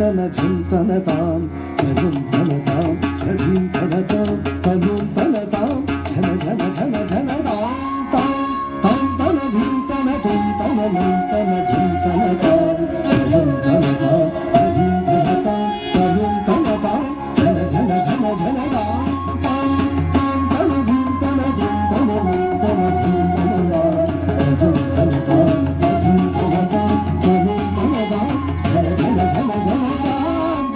தன ஜம் தன தாம் ஜம் தன தாம் தகிம் தன தாம் தனும் தன தாம் ஜன ஜன ஜன ஜன தாம் தாம் தாம் தன தீம் தன தும் தன நம் தன ஜம் தன தாம் ஜம் தன தாம் தகிம் தன தாம் தனும் தன தாம் ஜன ஜன ஜன ஜன தாம் தாம் தாம் தன தீம் தன தும் தன நம் தன ஜம் தன தாம் ஜம் தன தாம் தகிம் தன தாம் தனும் தன தாம் ஜன ஜன ஜன ஜன தாம்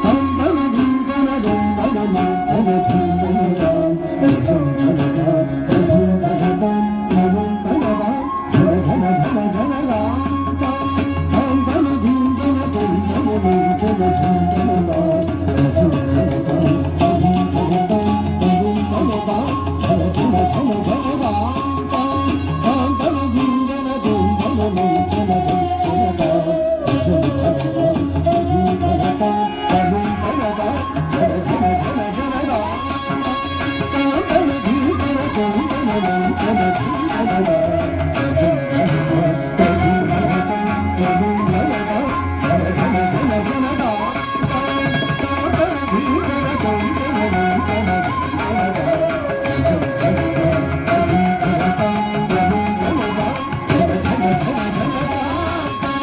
தாம் தன தீம் தன தும் தன நம் தன ஜம் தன தாம் ஜம் தன தாம் தகிம் தன தாம் தனும் தன தாம் ஜன ஜன ஜன ஜன தாம் தாம் தன தீம் தன தும் தன நம் தன ஜம் தன தாம் ஜம் தன தாம் தகிம் தன தாம் தனும் தன தாம் ஜன ஜன ஜன ஜன தாம் தாம் தன தீம் தன தும் தன நம் தன ஜம் தன தாம் ஜம் தன தாம் தகிம் தன தாம் தனும் தன தாம் ஜன ஜன ஜன ஜன தாம்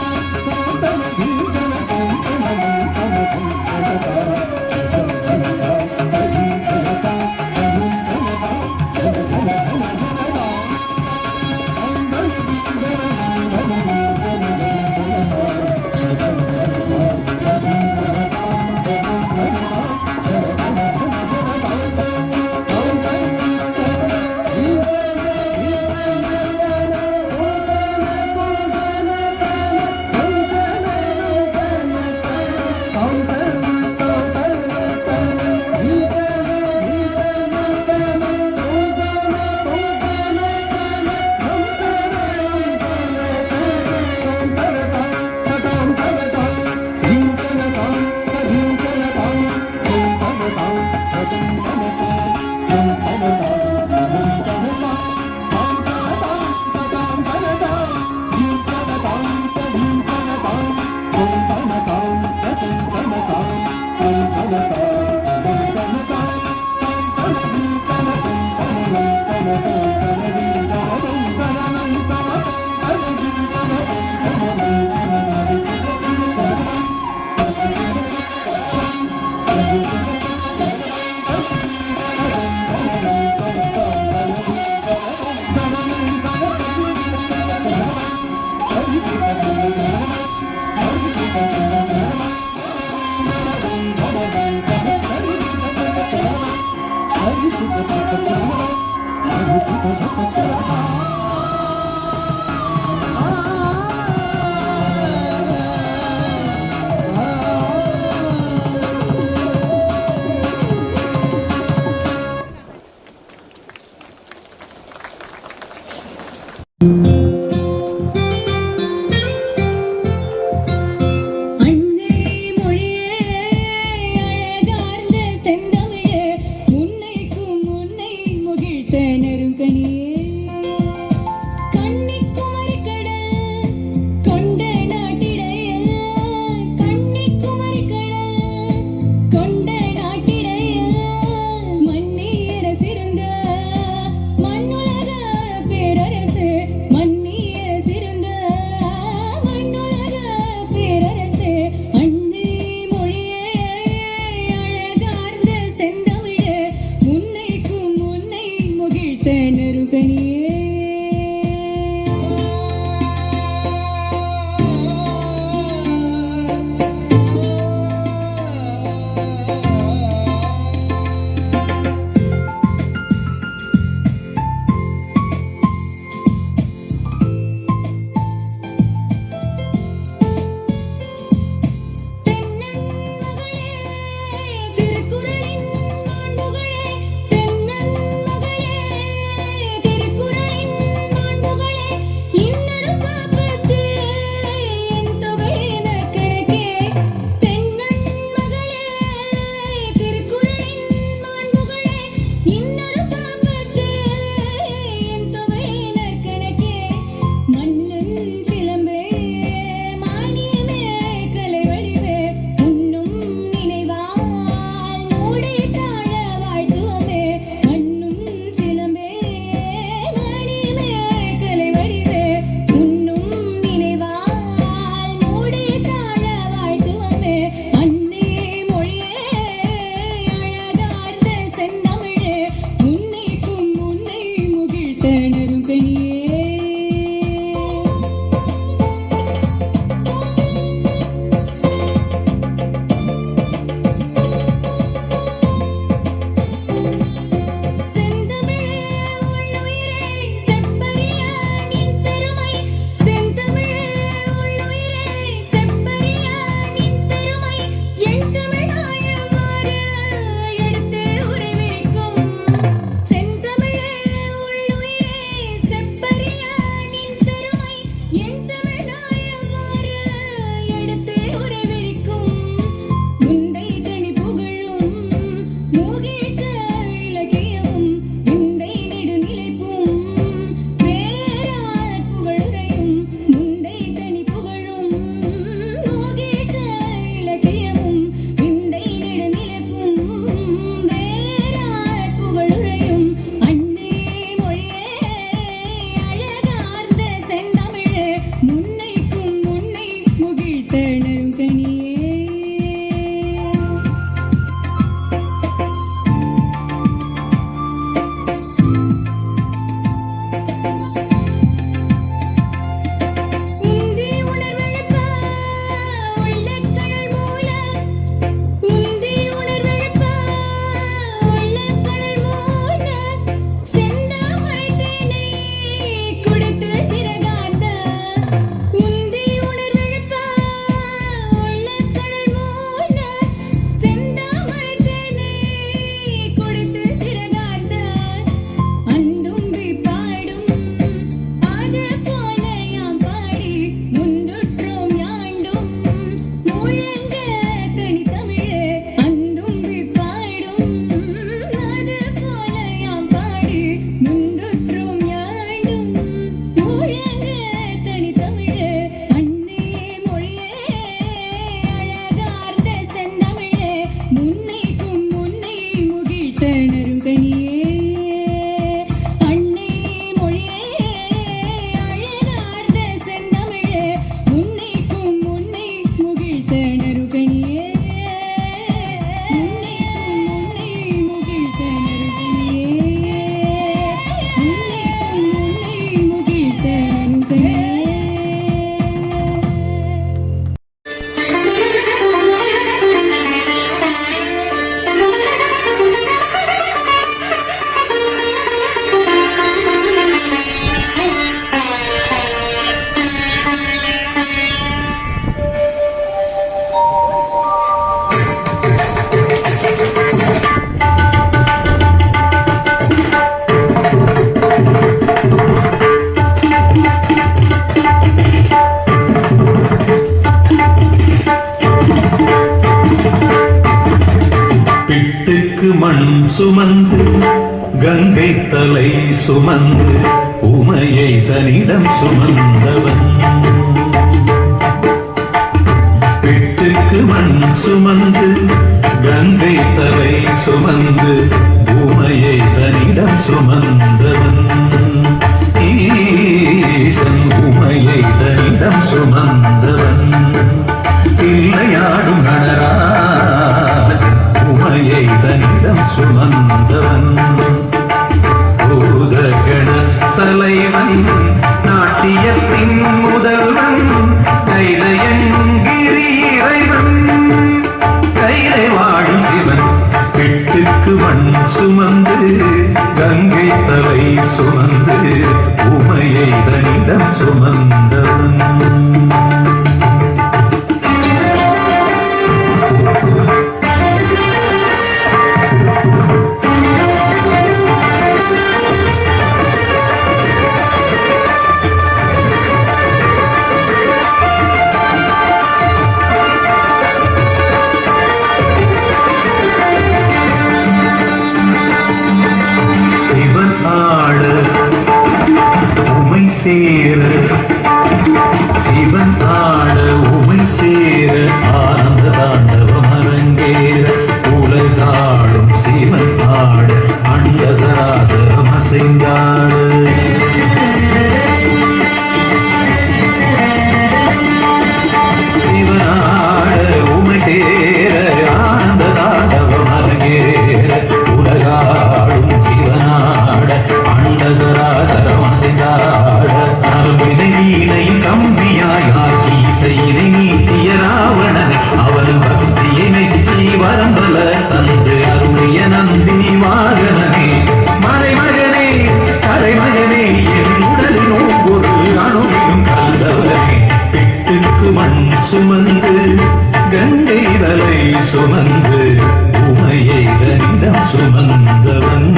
தாம் தன தீம் தன தும் தன நம் தன ஜம் தன தாம் ஜம் தன தாம் தகிம் தன தாம் தனும் தன தாம் ஜன ஜன ஜன ஜன தாம் தாம் தன தீம் தன தும் தன நம் தன ஜம் தன தாம் ஜம் தன தாம் தகிம் தன தாம் தனும் தன தாம் ஜன ஜன ஜன ஜன தாம் தாம் தன தீம் தன தும் தன நம் தன ஜம் தன தாம் ஜம் தன தாம் தகிம் தன தாம் தனும் தன தாம் ஜன ஜன ஜன ஜன தாம் தாம் தன தீம் தன நம் தன நம் தன ஜம் தன தாம் ஜம் தன தாம் தகிம் தன தாம் தனும் தன தாம் ஜன ஜன ஜன ஜன தாம் தாம் தன தீம் தன தீம் திருக்குறளின் சுமந்து கங்கை தலை சுமந்து உமையை தனிடம் சுமந்தவன் பிட்டுக்கு மண் சுமந்து கங்கை தலை சுமந்து உமையை தனிடம் சுமந்தவன் ஈசன் உமையை தனிடம் சுமந்தவன் இல்லையாடும் நடராஜன் உமையை தனிடம் சுமந்தவன் பூதகண தலைவன் நாட்டியத்தின் முதல்வன் கைலையங்கிரி இறைவன் கைலை வாழும் சிவன் எட்டுக்கு மண் சுமந்து கங்கை தலை சுமந்து உமையை தனிடம் சுமந்தவன் சிவன் ஆட உமை சேர ஆனந்த தாண்டவம் அரங்கேற உலகாடும் சிவன் ஆட அண்ட சராசரம் அசைந்தாட சிவனாட உமை சேர ஆனந்த தாண்டவம் அரங்கேற உலகாடும் சிவனாட அண்ட சராசரம் அசைந்தாட கம்பியாயாக்கி இசையினை நீட்டிய ராவணன் அவன் பக்தியை மெச்சி வரம்பல தந்து அருளிய நந்தினி வாகனனே மறைமகனே கரைமகனே என் உடலின் ஒவ்வொரு அணுவிலும் கலந்தவனே பிட்டுக்கு மண் சுமந்து கங்கை தலை சுமந்து உமையை தனிடம் சுமந்தவன்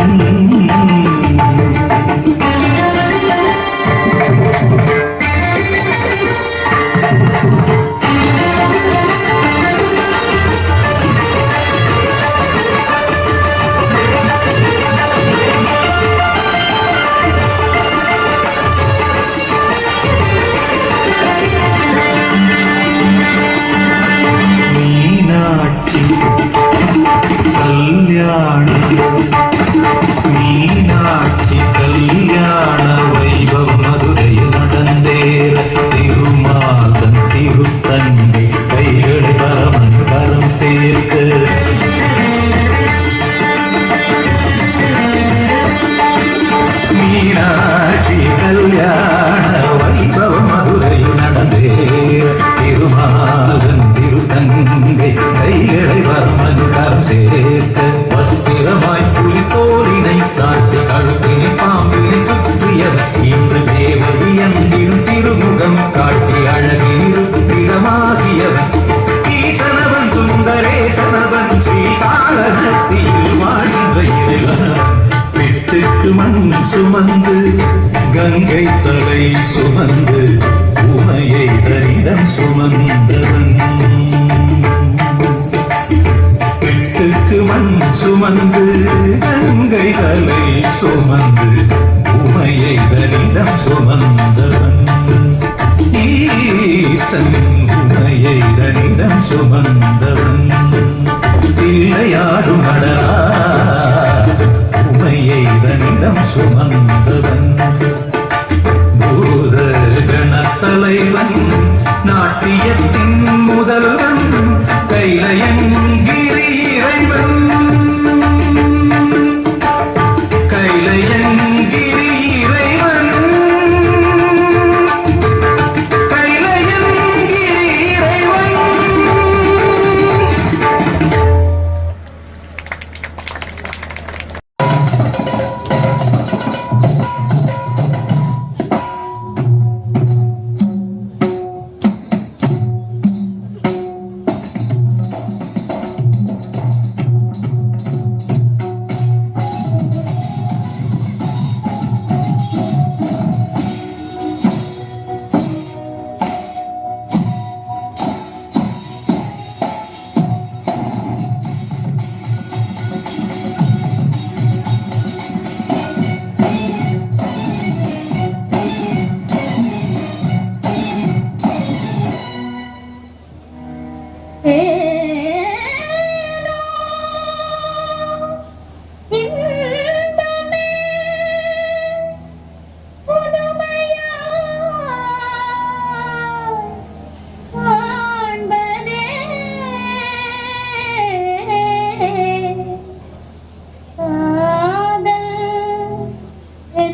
மீனாட்சி கல்யாண வைபவம் மதுரையில் நடந்தேற திருமாதன் திருத்தங்கை கைகளை பரமன் கரம் சேர்க்க மீனாட்சி கல்யாண வைபவம் மதுரையில் நடந்தேற திருமாதன் திருத்தங்கை கைகளை பரமன் கரம் சேர்க்க வஸ்திரமாய் புலி தோலினை சாத்தி கழுத்தினை பாம்பினை சுற்றியவர் இன்று தேவதி என்கிடும் திருமுகம் காட்டி அழகில் இருப்பிடமாகியவன் ஈசனவன் சுந்தரேசனவன் ஸ்ரீகாளஹஸ்தியில் வாழ்கின்ற இறைவனவன் பிட்டுக்கு மண் சுமந்து கங்கை தலை சுமந்து உமையை தனிடம் சுமந்தவன் மண் சுமந்து கங்கை தலை சுமந்து உமையை தனிடம் சுமந்தவன் ஈசன் உமையை தனிடம் சுமந்தவன் இல்லையாடும் நடராஜன் உமையை தனிடம் சுமந்தவன் பூத கணத்தலைவன் நாட்டியத்தின் முதல்வன் கைலையங்கிரி இறைவன் கைலையங்கிரி இறைவன் கைலையங்கிரி இறைவன்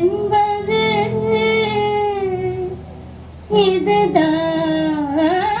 என்பது இதுதான்